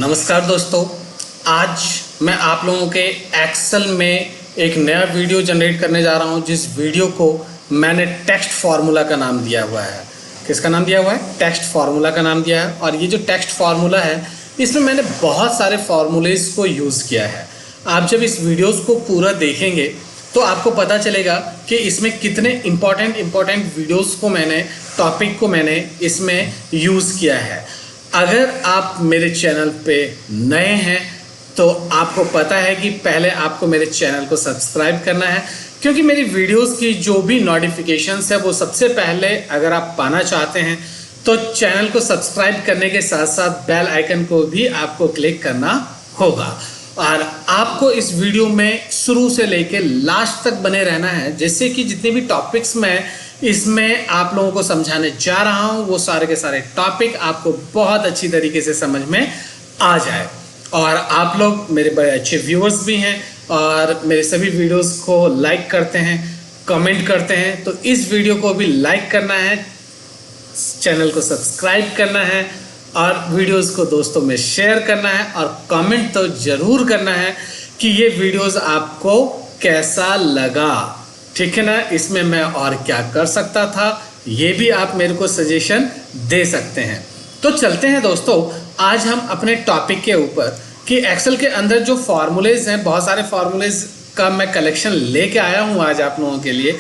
नमस्कार दोस्तों, आज मैं आप लोगों के एक्सेल में एक नया वीडियो जनरेट करने जा रहा हूं, जिस वीडियो को मैंने टेक्स्ट फार्मूला का नाम दिया हुआ है। किसका नाम दिया हुआ है? टेक्स्ट फार्मूला का नाम दिया है। और ये जो टेक्स्ट फार्मूला है, इसमें मैंने बहुत सारे फार्मूलेज को यूज़ किया है। आप जब इस वीडियोज़ को पूरा देखेंगे तो आपको पता चलेगा कि इसमें कितने इम्पॉर्टेंट वीडियोज़ को टॉपिक को मैंने इसमें यूज़ किया है। अगर आप मेरे चैनल पे नए हैं तो आपको पता है कि पहले आपको मेरे चैनल को सब्सक्राइब करना है, क्योंकि मेरी वीडियोस की जो भी नोटिफिकेशंस है वो सबसे पहले अगर आप पाना चाहते हैं तो चैनल को सब्सक्राइब करने के साथ साथ बेल आइकन को भी आपको क्लिक करना होगा। और आपको इस वीडियो में शुरू से लेकर लास्ट तक बने रहना है, जैसे कि जितने भी टॉपिक्स मैं इसमें आप लोगों को समझाने जा रहा हूं वो सारे के सारे टॉपिक आपको बहुत अच्छी तरीके से समझ में आ जाए। और आप लोग मेरे बड़े अच्छे व्यूअर्स भी हैं और मेरे सभी वीडियोस को लाइक करते हैं, कमेंट करते हैं, तो इस वीडियो को भी लाइक करना है, चैनल को सब्सक्राइब करना है और वीडियोस को दोस्तों में शेयर करना है और कमेंट तो ज़रूर करना है कि ये वीडियोस आपको कैसा लगा। ठीक है ना? इसमें मैं और क्या कर सकता था, ये भी आप मेरे को सजेशन दे सकते हैं। तो चलते हैं दोस्तों, आज हम अपने टॉपिक के ऊपर कि एक्सेल के अंदर जो फार्मूलेज हैं, बहुत सारे फार्मूलेज का मैं कलेक्शन लेके आया हूँ आज आप लोगों के लिए।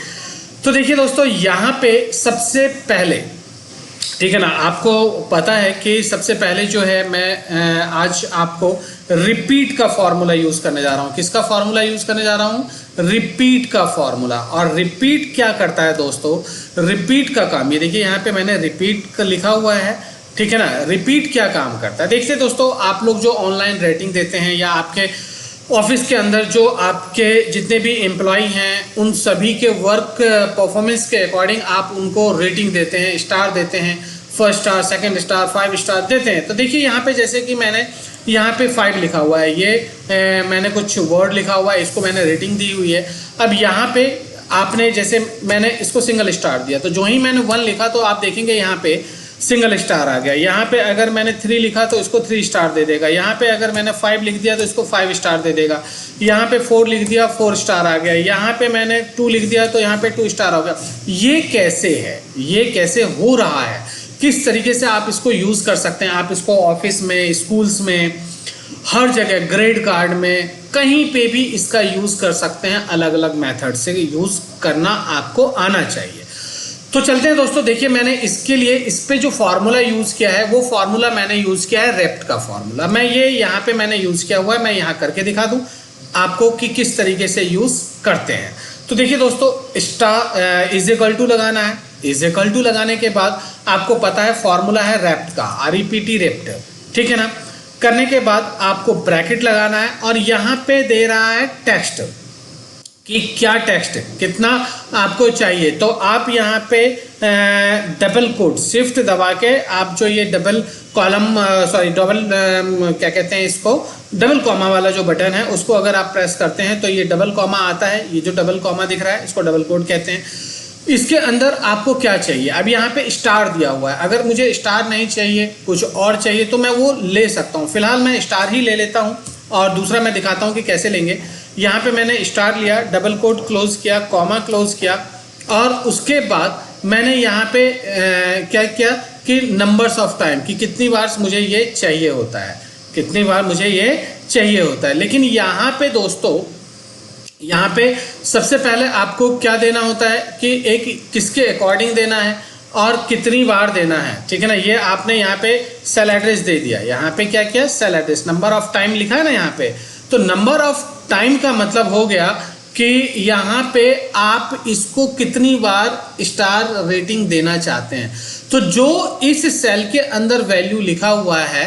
तो देखिए दोस्तों, यहाँ पे सबसे पहले, ठीक है ना, आपको पता है कि सबसे पहले जो है मैं आज आपको रिपीट का फॉर्मूला यूज़ करने जा रहा हूँ। किसका फॉर्मूला यूज़ करने जा रहा हूँ? रिपीट का फॉर्मूला। और रिपीट क्या करता है दोस्तों? रिपीट का काम, ये देखिए यहाँ पे मैंने रिपीट का लिखा हुआ है, ठीक है ना। रिपीट क्या काम करता है देखिए दोस्तों, आप लोग जो ऑनलाइन रेटिंग देते हैं या आपके ऑफिस के अंदर जो आपके जितने भी एम्प्लॉय हैं उन सभी के वर्क परफॉर्मेंस के अकॉर्डिंग आप उनको रेटिंग देते हैं, स्टार देते हैं, 1 स्टार, 2 स्टार, 5 स्टार देते हैं। तो देखिए यहाँ पे जैसे कि मैंने यहाँ पे 5 लिखा हुआ है, ये मैंने कुछ वर्ड लिखा हुआ है, इसको मैंने रेटिंग दी हुई है। अब यहाँ पे आपने जैसे मैंने इसको सिंगल स्टार दिया, तो जो ही मैंने 1 लिखा तो आप देखेंगे यहाँ पे सिंगल स्टार आ गया। यहाँ पे अगर मैंने 3 लिखा तो इसको 3 स्टार दे देगा। यहाँ पे अगर मैंने 5 लिख दिया तो इसको 5 स्टार दे देगा। यहाँ पे 4 लिख दिया, 4 स्टार आ गया। यहाँ पे मैंने 2 लिख दिया तो यहाँ पे 2 स्टार हो गया। ये कैसे है, ये कैसे हो रहा है, किस तरीके से आप इसको यूज़ कर सकते हैं? आप इसको ऑफिस में, स्कूल्स में, हर जगह, ग्रेड कार्ड में, कहीं पे भी इसका यूज़ कर सकते हैं। अलग अलग मेथड से यूज़ करना आपको आना चाहिए। तो चलते हैं दोस्तों, देखिए मैंने इसके लिए इस पे जो फार्मूला यूज़ किया है वो फार्मूला मैंने यूज़ किया है रेप्ट का फार्मूला। मैं ये यहाँ पे मैंने यूज़ किया हुआ है, मैं यहाँ करके दिखा दूँ आपको कि किस तरीके से यूज़ करते हैं। तो देखिए दोस्तों, स्टार इज इक्वल टू लगाना है। इज इक्वल टू लगाने के बाद आपको पता है फॉर्मूला है रेप्ट का, REPT रेप्ट, ठीक है ना। करने के बाद आपको ब्रैकेट लगाना है और यहाँ पे दे रहा है टेक्स्ट कि क्या टेक्स्ट कितना आपको चाहिए। तो आप यहाँ पे डबल कोट शिफ्ट दबा के आप जो ये डबल कॉलम डबल क्या कहते हैं इसको, डबल कॉमा वाला जो बटन है उसको अगर आप प्रेस करते हैं तो ये डबल कॉमा आता है। ये जो डबल कॉमा दिख रहा है इसको डबल कोट कहते हैं। इसके अंदर आपको क्या चाहिए, अब यहाँ पे स्टार दिया हुआ है। अगर मुझे स्टार नहीं चाहिए, कुछ और चाहिए तो मैं वो ले सकता हूँ। फिलहाल मैं स्टार ही ले लेता हूँ और दूसरा मैं दिखाता हूँ कि कैसे लेंगे। यहाँ पे मैंने स्टार लिया, डबल कोट क्लोज किया, कॉमा क्लोज किया और उसके बाद मैंने यहाँ पे क्या किया कि नंबर्स ऑफ टाइम कि कितनी बार मुझे ये चाहिए होता है, कितनी बार मुझे ये चाहिए होता है। लेकिन यहाँ पे दोस्तों, यहाँ पे सबसे पहले आपको क्या देना होता है कि एक किसके अकॉर्डिंग देना है और कितनी बार देना है, ठीक है ना। ये आपने यहाँ पे सेल एड्रेस दे दिया। यहाँ पे क्या किया, cell address, number of time लिखा है ना यहाँ पे। तो नंबर ऑफ टाइम का मतलब हो गया कि यहाँ पे आप इसको कितनी बार स्टार रेटिंग देना चाहते हैं। तो जो इस सेल के अंदर वैल्यू लिखा हुआ है,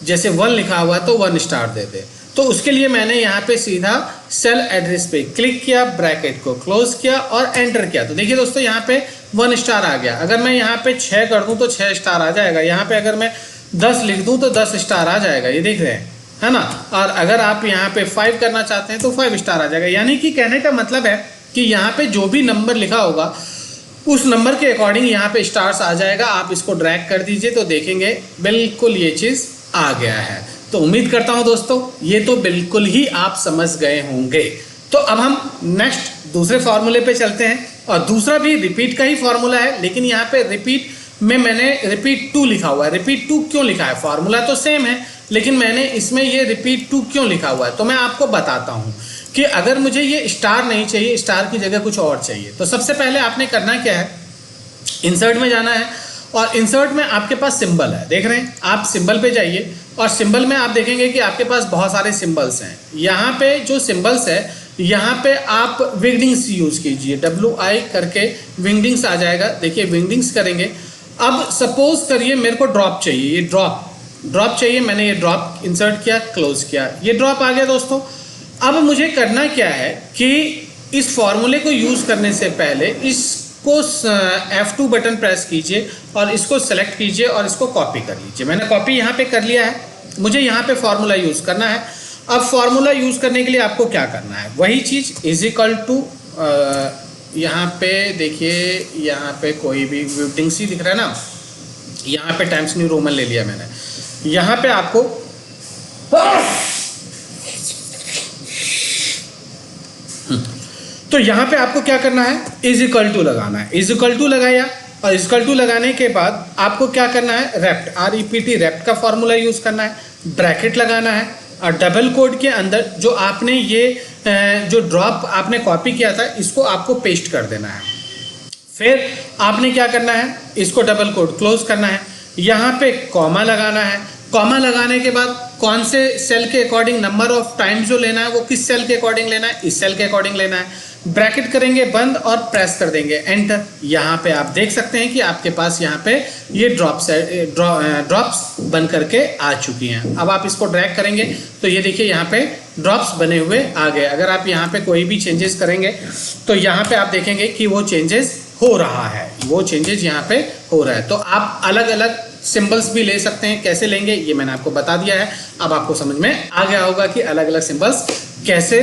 जैसे 1 लिखा हुआ है तो 1 स्टार दे दे। तो उसके लिए मैंने यहाँ पे सीधा सेल एड्रेस पे क्लिक किया, ब्रैकेट को क्लोज किया और एंटर किया। तो देखिए दोस्तों, यहाँ पे 1 स्टार आ गया। अगर मैं यहाँ पे 6 कर दूँ तो 6 स्टार आ जाएगा। यहाँ पे अगर मैं 10 लिख दूँ तो 10 स्टार आ जाएगा, ये देख रहे हैं, है ना। और अगर आप यहाँ पे 5 करना चाहते हैं तो 5 स्टार आ जाएगा। यानी कि कहने का मतलब है कि यहाँ पे जो भी नंबर लिखा होगा उस नंबर के अकॉर्डिंग यहाँ पे स्टार्स आ जाएगा। आप इसको ड्रैग कर दीजिए तो देखेंगे बिल्कुल ये चीज़ आ गया है। तो उम्मीद करता हूं दोस्तों ये तो बिल्कुल ही आप समझ गए होंगे। तो अब हम नेक्स्ट दूसरे फार्मूले पे चलते हैं, और दूसरा भी रिपीट का ही फार्मूला है, लेकिन यहाँ पे रिपीट में मैंने रिपीट 2 लिखा हुआ है। रिपीट 2 क्यों लिखा है? फार्मूला तो सेम है, लेकिन मैंने इसमें ये रिपीट 2 क्यों लिखा हुआ है, तो मैं आपको बताता हूँ कि अगर मुझे ये स्टार नहीं चाहिए, स्टार की जगह कुछ और चाहिए, तो सबसे पहले आपने करना क्या है, इंसर्ट में जाना है, और इंसर्ट में आपके पास सिंबल है, देख रहे हैं आप, सिंबल पे जाइए, और सिंबल में आप देखेंगे कि आपके पास बहुत सारे सिंबल्स हैं। यहाँ पे जो सिंबल्स है, यहाँ पे आप विंगडिंग्स यूज कीजिए, WI करके विंगडिंग्स आ जाएगा। देखिए विंगडिंग्स करेंगे। अब सपोज करिए मेरे को ड्रॉप चाहिए, ये ड्रॉप चाहिए, मैंने ये ड्रॉप इंसर्ट किया, क्लोज किया, ये ड्रॉप आ गया दोस्तों। अब मुझे करना क्या है कि इस फॉर्मूले को यूज करने से पहले इसको F2 बटन प्रेस कीजिए और इसको सेलेक्ट कीजिए और इसको कॉपी कर लीजिए। मैंने कॉपी यहाँ पे कर लिया है, मुझे यहाँ पे फॉर्मूला यूज करना है। अब फॉर्मूला यूज करने के लिए आपको क्या करना है, वही चीज इज इक्वल टू, यहाँ पे देखिए, यहाँ पे कोई भी विंगडिंग सी दिख रहा है ना, यहाँ पे टाइम्स न्यू रोमन ले लिया मैंने। यहाँ पे आपको तो यहाँ पे आपको क्या करना है, इज इक्वल टू लगाना है। इज इक्वल टू लगाया, और इज इक्वल टू लगाने के बाद आपको क्या करना है, रेप्ट, REPT रेप्ट का फॉर्मूला यूज करना है, ब्रैकेट लगाना है, और डबल कोड के अंदर जो आपने ये जो ड्रॉप आपने कॉपी किया था इसको आपको पेस्ट कर देना है। फिर आपने क्या करना है, इसको डबल कोड क्लोज करना है, यहाँ पे कॉमा लगाना है। कॉमा लगाने के बाद कौन से सेल के अकॉर्डिंग नंबर ऑफ टाइम्स जो लेना है वो किस सेल के अकॉर्डिंग लेना है, इस सेल के अकॉर्डिंग लेना है। ब्रैकेट करेंगे बंद और प्रेस कर देंगे एंटर। यहाँ पे आप देख सकते हैं कि आपके पास यहाँ पे ये ड्रॉप्स बन करके आ चुकी हैं। अब आप इसको ड्रैग करेंगे तो ये देखिए यहाँ पे ड्रॉप्स बने हुए आ गए। अगर आप यहाँ पे कोई भी चेंजेस करेंगे तो यहाँ पे आप देखेंगे कि वो चेंजेस हो रहा है, वो चेंजेस यहाँ पे हो रहा है। तो आप अलग अलग सिंबल्स भी ले सकते हैं, कैसे लेंगे ये मैंने आपको बता दिया है। अब आपको समझ में आ गया होगा कि अलग अलग सिंबल्स कैसे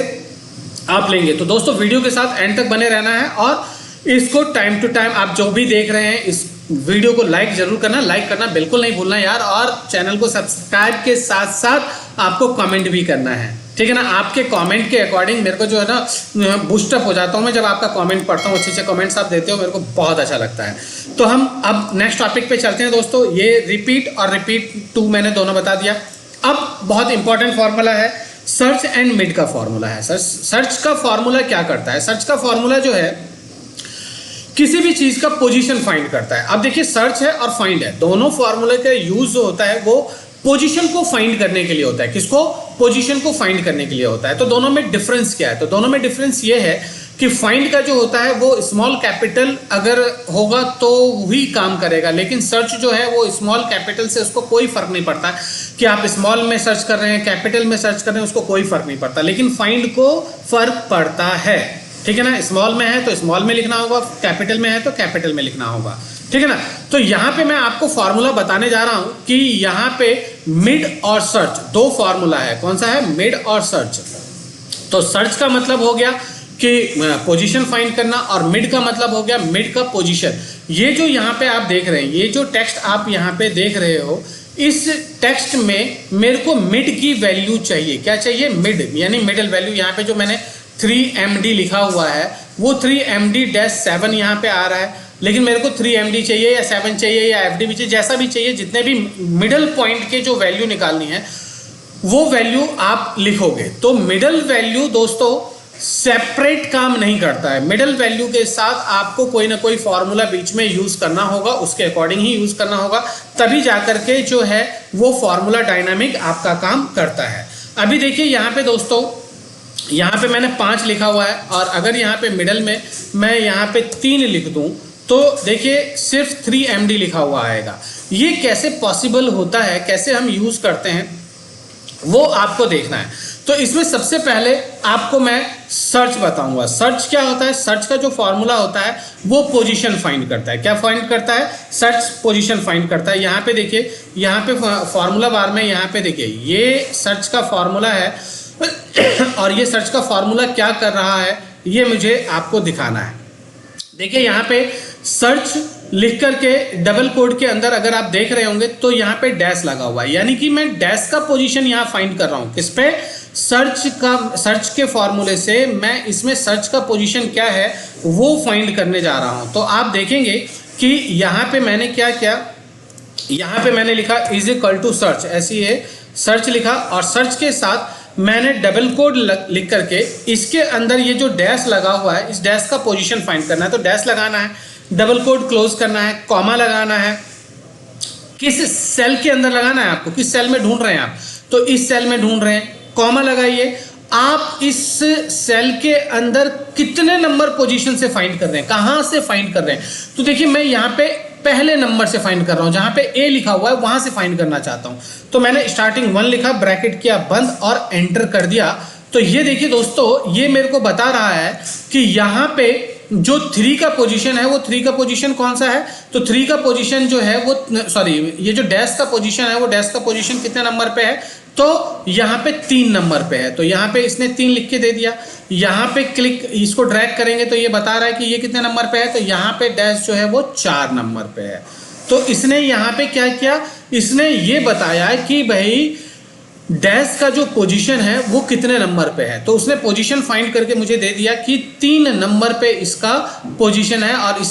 आप लेंगे। तो दोस्तों वीडियो के साथ एंड तक बने रहना है, और इसको टाइम टू टाइम आप जो भी देख रहे हैं इस वीडियो को लाइक जरूर करना, लाइक करना बिल्कुल नहीं भूलना यार, और चैनल को सब्सक्राइब के साथ साथ आपको कमेंट भी करना है, ठीक है ना। आपके कमेंट के अकॉर्डिंग मेरे को जो है ना बूस्टअप हो जाता हूँ मैं, जब आपका कमेंट पढ़ता हूँ, अच्छे अच्छे कमेंट्स आप देते हो, मेरे को बहुत अच्छा लगता है। तो हम अब नेक्स्ट टॉपिक पे चलते हैं दोस्तों। ये रिपीट और रिपीट 2 मैंने दोनों बता दिया। अब बहुत इंपॉर्टेंट फॉर्मूला है, सर्च एंड मिड का फॉर्मूला है। सर्च का फॉर्मूला क्या करता है, सर्च का फॉर्मूला जो है किसी भी चीज का पोजीशन फाइंड करता है। अब देखिए सर्च है और फाइंड है, दोनों फॉर्मूले का यूज जो होता है वो पोजीशन को फाइंड करने के लिए होता है। किसको? पोजीशन को फाइंड करने के लिए होता है। तो दोनों में डिफरेंस क्या है? तो दोनों में डिफरेंस ये है कि फाइंड का जो होता है वो स्मॉल कैपिटल अगर होगा तो वही काम करेगा, लेकिन सर्च जो है वो स्मॉल कैपिटल से उसको कोई फर्क नहीं पड़ता कि आप स्मॉल में सर्च कर रहे हैं कैपिटल में सर्च कर रहे हैं, उसको कोई फर्क नहीं पड़ता। लेकिन फाइंड को फर्क पड़ता है, ठीक है ना। स्मॉल में है तो स्मॉल में लिखना होगा, कैपिटल में है तो कैपिटल में लिखना होगा, ठीक है ना। तो यहाँ पे मैं आपको फॉर्मूला बताने जा रहा हूं कि यहाँ पे मिड और सर्च दो फॉर्मूला है। कौन सा है? मिड और सर्च। तो सर्च का मतलब हो गया कि पोजीशन फाइंड करना, और मिड का मतलब हो गया मिड का पोजीशन। ये जो यहाँ पे आप देख रहे हैं, ये जो टेक्स्ट आप यहाँ पे देख रहे हो, इस टेक्स्ट में मेरे को मिड की वैल्यू चाहिए। क्या चाहिए? मिड, यानी मिडिल वैल्यू। यहाँ पे जो मैंने 3MD लिखा हुआ है वो 3MD-7 यहाँ पे आ रहा है, लेकिन मेरे को 3MD चाहिए या 7 चाहिए या FD भी चाहिए, जैसा भी चाहिए, जितने भी मिडल पॉइंट के जो वैल्यू निकालनी है वो वैल्यू आप लिखोगे। तो मिडल वैल्यू दोस्तों सेपरेट काम नहीं करता है, मिडल वैल्यू के साथ आपको कोई ना कोई फॉर्मूला बीच में यूज करना होगा, उसके अकॉर्डिंग ही यूज करना होगा, तभी जाकर के जो है वो फॉर्मूला डायनामिक आपका काम करता है। अभी देखिए यहाँ पे दोस्तों, यहाँ पे मैंने 5 लिखा हुआ है, और अगर यहाँ पे मिडल में मैं यहाँ पे 3 लिख दूं तो देखिए सिर्फ 3MD लिखा हुआ आएगा। ये कैसे पॉसिबल होता है, कैसे हम यूज करते हैं वो आपको देखना है। तो इसमें सबसे पहले आपको मैं सर्च बताऊंगा। सर्च क्या होता है? सर्च का जो फॉर्मूला होता है वो पोजीशन फाइंड करता है। क्या फाइंड करता है? सर्च पोजीशन फाइंड करता है। यहाँ पे देखिए, यहाँ पे फॉर्मूला बार में यहाँ पे देखिए ये सर्च का फॉर्मूला है, और ये सर्च का फॉर्मूला क्या कर रहा है ये मुझे आपको दिखाना है। देखिए यहाँ पे सर्च लिख करके डबल कोड के अंदर अगर आप देख रहे होंगे तो यहाँ पे डैश लगा हुआ है, यानी कि मैं डैश का पोजीशन यहाँ फाइंड कर रहा हूँ। किस पे? सर्च के फॉर्मूले से मैं इसमें सर्च का पोजीशन क्या है वो फाइंड करने जा रहा हूँ। तो आप देखेंगे कि यहाँ पे मैंने क्या किया, यहाँ पे मैंने लिखा इज इक्वल टू सर्च, ऐसी है सर्च लिखा, और सर्च के साथ मैंने डबल कोड लिख करके इसके अंदर ये जो डैश लगा हुआ है इस डैश का पोजीशन फाइंड करना है। तो डैश लगाना है, डबल कोड क्लोज करना है, कॉमा लगाना है। किस सेल के अंदर लगाना है आपको, किस सेल में ढूंढ रहे हैं आप, तो इस सेल में ढूंढ रहे हैं, कॉमा लगाइए। आप इस सेल के अंदर कितने नंबर पोजीशन से फाइंड कर रहे हैं, कहां से फाइंड कर रहे हैं, तो देखिए मैं यहाँ पे पहले नंबर से फाइंड कर रहा हूं, जहां पे ए लिखा हुआ है वहां से फाइंड करना चाहता हूं। तो मैंने स्टार्टिंग 1 लिखा, ब्रैकेट किया बंद और एंटर कर दिया। तो ये देखिए दोस्तों, ये मेरे को बता रहा है कि यहाँ पे जो 3 का पोजीशन है वो 3 का पोजीशन कौन सा है, तो 3 का पोजीशन जो है वो ये जो डैश का पोजीशन है वो डैश का पोजीशन कितने नंबर पे है, तो यहाँ पे 3 नंबर पे है। तो यहाँ पे इसने 3 लिख के दे दिया। यहाँ पे क्लिक इसको ड्रैग करेंगे तो ये बता रहा है कि ये कितने नंबर पे है, तो यहाँ पे डैश जो है वो 4 नंबर पे है। तो इसने यहाँ पे क्या किया, इसने ये बताया कि भाई डैश का जो पोजीशन है वो कितने नंबर पे है। तो उसने पोजीशन फाइंड करके मुझे दे दिया कि 3 नंबर पे इसका पोजीशन है, और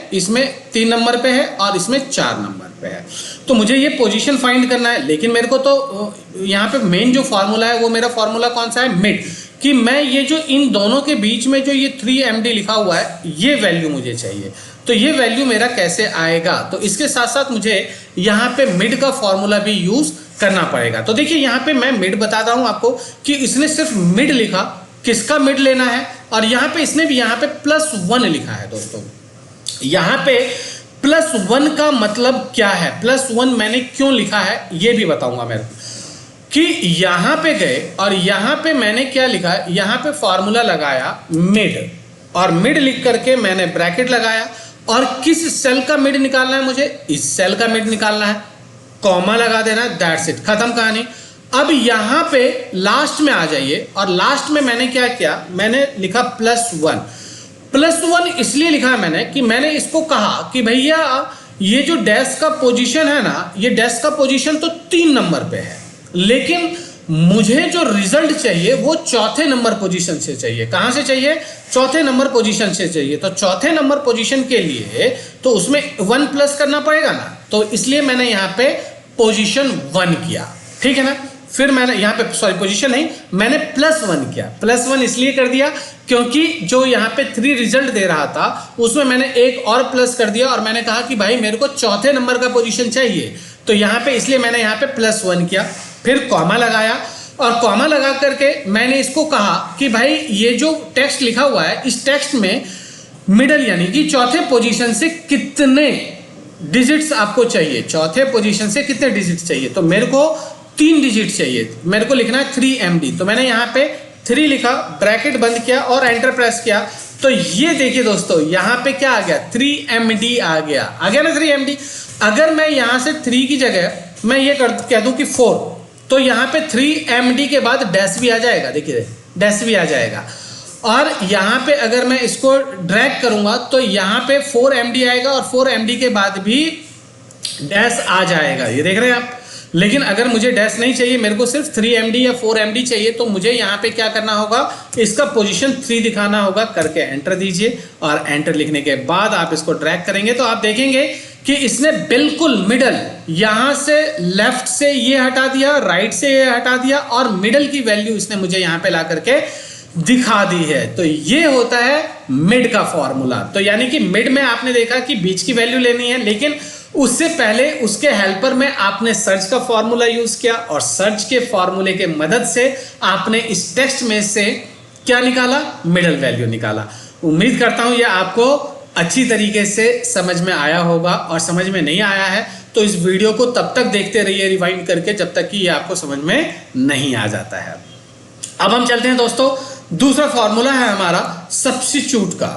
इसमें 3 नंबर पे है और इसमें 4 नंबर पे है। तो मुझे ये पोजीशन फाइंड करना है, लेकिन मेरे को तो यहाँ पे मेन जो फार्मूला है वो मेरा फार्मूला कौन सा है, मिड, कि मैं ये जो इन दोनों के बीच में जो ये 3MD लिखा हुआ है ये वैल्यू मुझे चाहिए। तो ये वैल्यू मेरा कैसे आएगा, तो इसके साथ साथ मुझे यहाँ पे मिड का फॉर्मूला भी यूज करना पड़ेगा। तो देखिए यहाँ पे मैं मिड बताता हूँ आपको कि इसने सिर्फ मिड लिखा, किसका मिड लेना है, और यहाँ पे इसने भी यहाँ पे +1 लिखा है। दोस्तों यहाँ पे +1 का मतलब क्या है, +1 मैंने क्यों लिखा है ये भी बताऊंगा मैं, कि यहाँ पे गए और यहाँ पे मैंने क्या लिखा, यहाँ पे फॉर्मूला लगाया मिड, और मिड लिख करके मैंने ब्रैकेट लगाया, और किस सेल का मिड निकालना है मुझे, इस सेल का मिड निकालना है, कॉमा लगा देना, दैट्स इट, खत्म कहानी। अब यहाँ पे लास्ट में आ जाइए, और लास्ट में मैंने क्या किया, मैंने लिखा +1। +1 इसलिए लिखा है मैंने कि मैंने इसको कहा कि भैया ये जो डैश का पोजीशन है ना, ये डैश का पोजीशन तो 3 नंबर पे है, लेकिन मुझे जो रिजल्ट चाहिए वो चौथे नंबर पोजीशन से चाहिए। कहां से चाहिए, चौथे नंबर पोजीशन से चाहिए। तो चौथे नंबर पोजीशन के लिए तो उसमें 1 प्लस करना पड़ेगा ना, तो इसलिए मैंने यहाँ पे पोजीशन 1 किया, ठीक है ना। फिर मैंने यहाँ पे पोजीशन नहीं, मैंने +1 किया। +1 इसलिए कर दिया क्योंकि जो यहाँ पे 3 रिजल्ट दे रहा था उसमें मैंने एक और प्लस कर दिया, और मैंने कहा कि भाई मेरे को चौथे नंबर का पोजीशन चाहिए, तो यहाँ पे इसलिए मैंने यहाँ पे +1 किया। फिर कॉमा लगाया, और कॉमा लगा करके मैंने इसको कहा कि भाई ये जो टेक्स्ट लिखा हुआ है इस टेक्स्ट में मिडल यानी कि चौथे पोजीशन से कितने डिजिट्स आपको चाहिए, चौथे पोजीशन से कितने डिजिट्स चाहिए, तो मेरे को 3 डिजिट चाहिए, मेरे को लिखना है 3MD। तो मैंने यहाँ पे 3 लिखा, ब्रैकेट बंद किया और एंटर प्रेस किया। तो ये देखिए दोस्तों, यहाँ पे क्या आ गया, 3MD आ गया ना 3MD। अगर मैं यहाँ से 3 की जगह मैं ये कह दूं कि 4, तो यहाँ पे 3MD के बाद डैश भी आ जाएगा, देखिए डैश भी आ जाएगा। और यहाँ पे अगर मैं इसको ड्रैग करूंगा तो यहाँ पे 4MD आएगा, और 4MD के बाद भी डैश आ जाएगा, ये देख रहे हैं आप। लेकिन अगर मुझे डैश नहीं चाहिए, मेरे को सिर्फ 3MD या 4MD चाहिए, तो मुझे यहाँ पे क्या करना होगा, इसका पोजीशन 3 दिखाना होगा, करके एंटर दीजिए। और एंटर लिखने के बाद आप इसको ड्रैग करेंगे तो आप देखेंगे कि इसने बिल्कुल मिडल, यहाँ से लेफ्ट से ये हटा दिया, राइट से ये हटा दिया, और मिडल की वैल्यू इसने मुझे यहाँ पे ला करके दिखा दी है। तो ये होता है मिड का फॉर्मूला। तो यानी कि मिड में आपने देखा कि बीच की वैल्यू लेनी है, लेकिन उससे पहले उसके हेल्पर में आपने सर्च का फॉर्मूला यूज किया, और सर्च के फॉर्मूले के मदद से आपने इस टेक्स्ट में से क्या निकाला, मिडल वैल्यू निकाला। उम्मीद करता हूं ये आपको अच्छी तरीके से समझ में आया होगा, और समझ में नहीं आया है तो इस वीडियो को तब तक देखते रहिए रिवाइंड करके जब तक कि ये आपको समझ में नहीं आ जाता है। अब हम चलते हैं दोस्तों, दूसरा फॉर्मूला है हमारा सब्स्टिट्यूट का।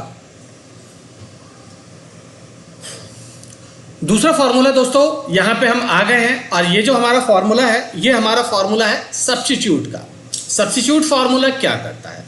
दूसरा फॉर्मूला दोस्तों यहां पे हम आ गए हैं, और ये जो हमारा फॉर्मूला है ये हमारा फॉर्मूला है सब्स्टिट्यूट का। सब्स्टिट्यूट फॉर्मूला क्या करता है,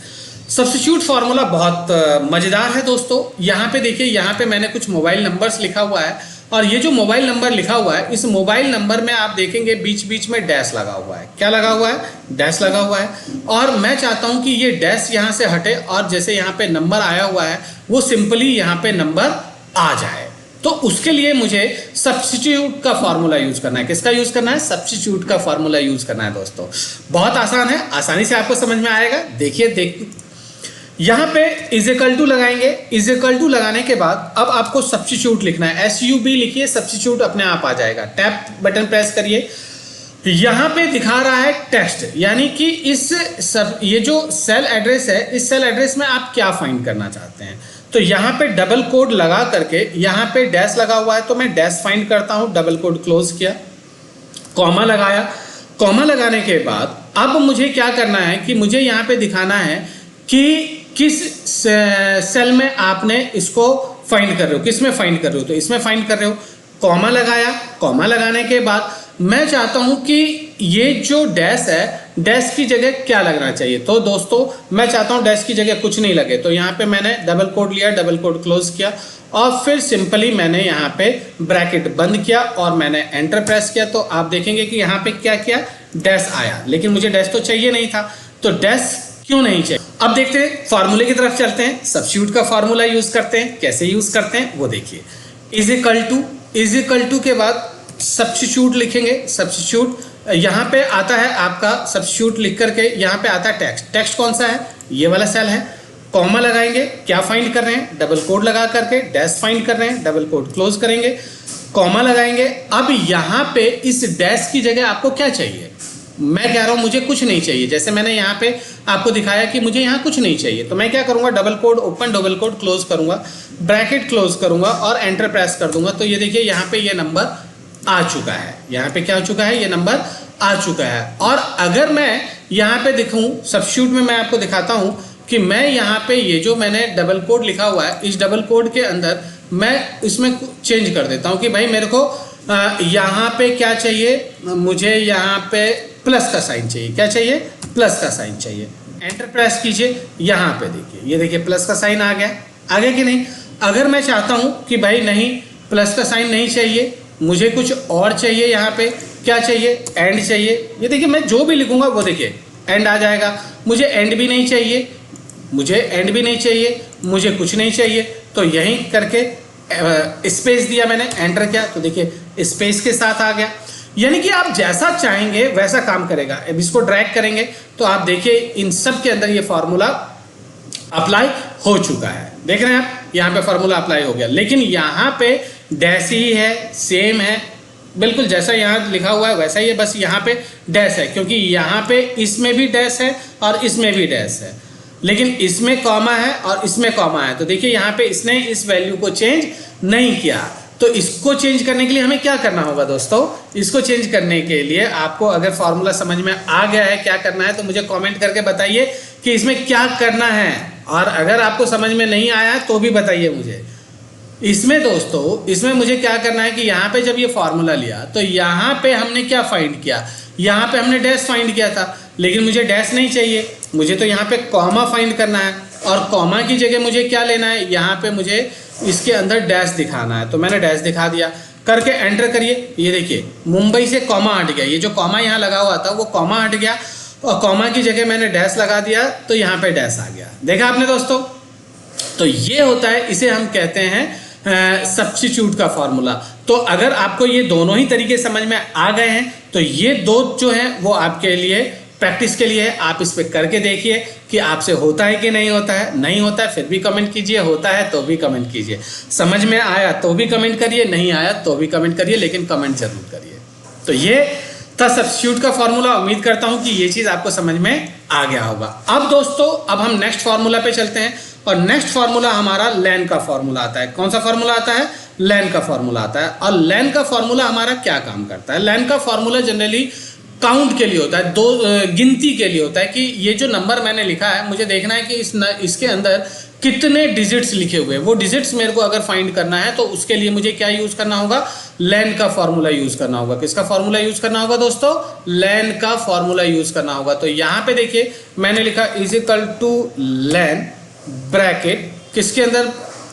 सब्स्टिट्यूट फार्मूला बहुत मज़ेदार है दोस्तों। यहाँ पे देखिए, यहाँ पे मैंने कुछ मोबाइल नंबर्स लिखा हुआ है और ये जो मोबाइल नंबर लिखा हुआ है, इस मोबाइल नंबर में आप देखेंगे बीच बीच में डैश लगा हुआ है। क्या लगा हुआ है? डैश लगा हुआ है। और मैं चाहता हूँ कि ये डैश यहाँ से हटे और जैसे यहाँ पे नंबर आया हुआ है वो सिंपली यहाँ पे नंबर आ जाए। तो उसके लिए मुझे सब्स्टिट्यूट का फार्मूला यूज करना है। किसका यूज करना है? सब्स्टिट्यूट का फार्मूला यूज करना है दोस्तों। बहुत आसान है, आसानी से आपको समझ में आएगा। देखिए यहाँ पे इज इक्वल टू लगाएंगे। इज इक्वल टू लगाने के बाद अब आपको सब्स्टिट्यूट लिखना है। SUB लिखिए, सब्स्टिट्यूट अपने आप आ जाएगा। टैप बटन प्रेस करिए। यहाँ पे दिखा रहा है टेक्स्ट, यानी कि ये जो सेल एड्रेस है, इस सेल एड्रेस में आप क्या फाइंड करना चाहते हैं। तो यहाँ पे डबल कोड लगा करके, यहाँ पे डैश लगा हुआ है तो मैं डैश फाइंड करता हूँ। डबल कोड क्लोज किया, कॉमा लगाया। कॉमा लगाने के बाद अब मुझे क्या करना है कि मुझे यहाँ पे दिखाना है कि किस सेल में आपने इसको फाइंड कर रहे हो, किस में फाइंड कर रहे हो। तो इसमें फाइंड कर रहे हो। कॉमा लगाया। कॉमा लगाने के बाद मैं चाहता हूं कि ये जो डैश है, डैश की जगह क्या लगना चाहिए। तो दोस्तों मैं चाहता हूं डैश की जगह कुछ नहीं लगे। तो यहाँ पे मैंने डबल कोड लिया, डबल कोड क्लोज किया और फिर सिंपली मैंने यहाँ पे ब्रैकेट बंद किया और मैंने एंटर प्रेस किया। तो आप देखेंगे कि यहाँ पे क्या किया, डैश आया। लेकिन मुझे डैश तो चाहिए नहीं था, तो डैश क्यों नहीं चाहिए। अब देखते हैं, फार्मूले की तरफ चलते हैं। सब्स्टिट्यूट का फार्मूला यूज करते हैं। कैसे यूज करते हैं वो देखिए। इज इक्वल टू के बाद सब्स्टिट्यूट लिखेंगे। सब्स्टिट्यूट यहाँ पे आता है आपका, सब्स्टिट्यूट लिख करके यहाँ पे आता है टेक्स्ट। टेक्स्ट कौन सा है? ये वाला सेल है। कॉमा लगाएंगे। क्या फाइंड कर रहे हैं? डबल कोड लगा करके डैश फाइंड कर रहे हैं। डबल कोड क्लोज करेंगे, कॉमा लगाएंगे। अब यहाँ पे इस डैश की जगह आपको क्या चाहिए? मैं कह रहा हूँ मुझे कुछ नहीं चाहिए। जैसे मैंने यहाँ पे आपको दिखाया कि मुझे यहाँ कुछ नहीं चाहिए, तो मैं क्या करूँगा, double quote open, double quote close करूँगा, ब्रैकेट क्लोज करूँगा और एंटर प्रेस कर दूंगा। तो ये देखिए यहाँ पे ये नंबर आ चुका है। यहाँ पे क्या हो चुका है? ये नंबर आ चुका है। और अगर मैं यहाँ पे दिखूँ सब्स्टिट्यूट में, मैं आपको दिखाता हूँ कि मैं यहाँ पे ये जो मैंने डबल कोड लिखा हुआ है, इस डबल कोड के अंदर मैं इसमें चेंज कर देता हूँ कि भाई मेरे को यहाँ पे क्या चाहिए, मुझे यहाँ पे प्लस का साइन चाहिए। क्या चाहिए? प्लस का साइन चाहिए। एंटर प्रेस कीजिए। यहाँ पे देखिए, ये देखिए प्लस का साइन आ गया। आगे कि नहीं? अगर मैं चाहता हूँ कि भाई नहीं, प्लस का साइन नहीं चाहिए, मुझे कुछ और चाहिए, यहाँ पे क्या चाहिए? एंड चाहिए। ये देखिए मैं जो भी लिखूंगा वो देखिए एंड आ जाएगा। मुझे एंड भी नहीं चाहिए, मुझे एंड भी नहीं चाहिए, मुझे कुछ नहीं चाहिए। तो यहीं करके स्पेस दिया मैंने, एंटर किया तो देखिए स्पेस के साथ आ गया। यानी कि आप जैसा चाहेंगे वैसा काम करेगा। अब इसको ड्रैग करेंगे तो आप देखिए इन सब के अंदर ये फार्मूला अप्लाई हो चुका है। देख रहे हैं आप, यहाँ पे फार्मूला अप्लाई हो गया। लेकिन यहाँ पे डैश ही है, सेम है, बिल्कुल जैसा यहाँ लिखा हुआ है वैसा ही है, बस यहाँ पे डैश है, क्योंकि यहाँ पे इसमें भी डैश है और इसमें भी डैश है, लेकिन इसमें कॉमा है और इसमें कॉमा है। तो देखिए यहाँ पे इसने इस वैल्यू को चेंज नहीं किया। तो इसको चेंज करने के लिए हमें क्या करना होगा दोस्तों? इसको चेंज करने के लिए आपको अगर फार्मूला समझ में आ गया है क्या करना है तो मुझे कमेंट करके बताइए कि इसमें क्या करना है। और अगर आपको समझ में नहीं आया तो भी बताइए मुझे। इसमें दोस्तों, इसमें मुझे क्या करना है कि यहाँ पे जब ये फार्मूला लिया तो यहाँ पे हमने क्या फाइंड किया? यहाँ पे हमने डैश फाइंड किया था, लेकिन मुझे डैश नहीं चाहिए, मुझे तो यहाँ पे कॉमा फाइंड करना है। और कॉमा की जगह मुझे क्या लेना है? यहाँ पे मुझे इसके अंदर डैश दिखाना है। तो मैंने डैश दिखा दिया, करके एंटर करिए। ये देखिए मुंबई से कॉमा हट गया। ये जो कॉमा यहाँ लगा हुआ था वो कॉमा हट गया और कॉमा की जगह मैंने डैश लगा दिया तो यहाँ पे डैश आ गया। देखा आपने दोस्तों? तो ये होता है, इसे हम कहते हैं सब्स्टिट्यूट का फॉर्मूला। तो अगर आपको ये दोनों ही तरीके समझ में आ गए हैं तो ये दो जो हैं वो आपके लिए प्रैक्टिस के लिए आप इस पे करके देखिए कि आपसे होता है कि नहीं होता है। नहीं होता है फिर भी कमेंट कीजिए, होता है तो भी कमेंट कीजिए, समझ में आया तो भी कमेंट करिए, नहीं आया तो भी कमेंट करिए, लेकिन कमेंट जरूर करिए। तो ये था सब्स्टिट्यूट का फॉर्मूला। उम्मीद करता हूं कि ये चीज़ आपको समझ में आ गया होगा। अब दोस्तों, अब हम नेक्स्ट फार्मूला पे चलते हैं और नेक्स्ट फार्मूला हमारा लेन का फार्मूला आता है। कौन सा फार्मूला आता है? लेन का फार्मूला आता है। और लेन का फार्मूला हमारा क्या काम करता है? लेन का फार्मूला जनरली काउंट के लिए होता है, गिनती के लिए होता है कि ये जो नंबर मैंने लिखा है मुझे देखना है कि इसके अंदर कितने डिजिट्स लिखे हुए हैं। वो डिजिट्स मेरे को अगर फाइंड करना है तो उसके लिए मुझे क्या यूज करना होगा, लेन का फॉर्मूला यूज करना होगा। किसका फॉर्मूला यूज करना होगा दोस्तों, लेन का फॉर्मूला यूज करना होगा। तो यहाँ पे देखिए मैंने लिखा is equal two lane bracket किसके अंदर,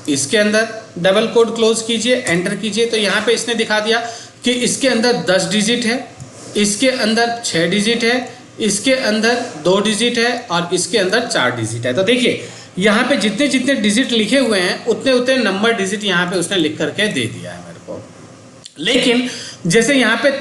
इसके अंदर, डबल कोड क्लोज कीजिए, एंटर कीजिए। तो यहाँ पे इसने दिखा दिया कि इसके अंदर 10 डिजिट है, इसके अंदर 6 डिजिट है, इसके अंदर 2 डिजिट है और इसके अंदर 4 डिजिट है। तो देखिए यहाँ पे जितने जितने डिजिट लिखे हुए हैं उतने उतने नंबर डिजिट यहाँ पे उसने लिख करके दे दिया है मेरे को। लेकिन जैसे यहाँ पे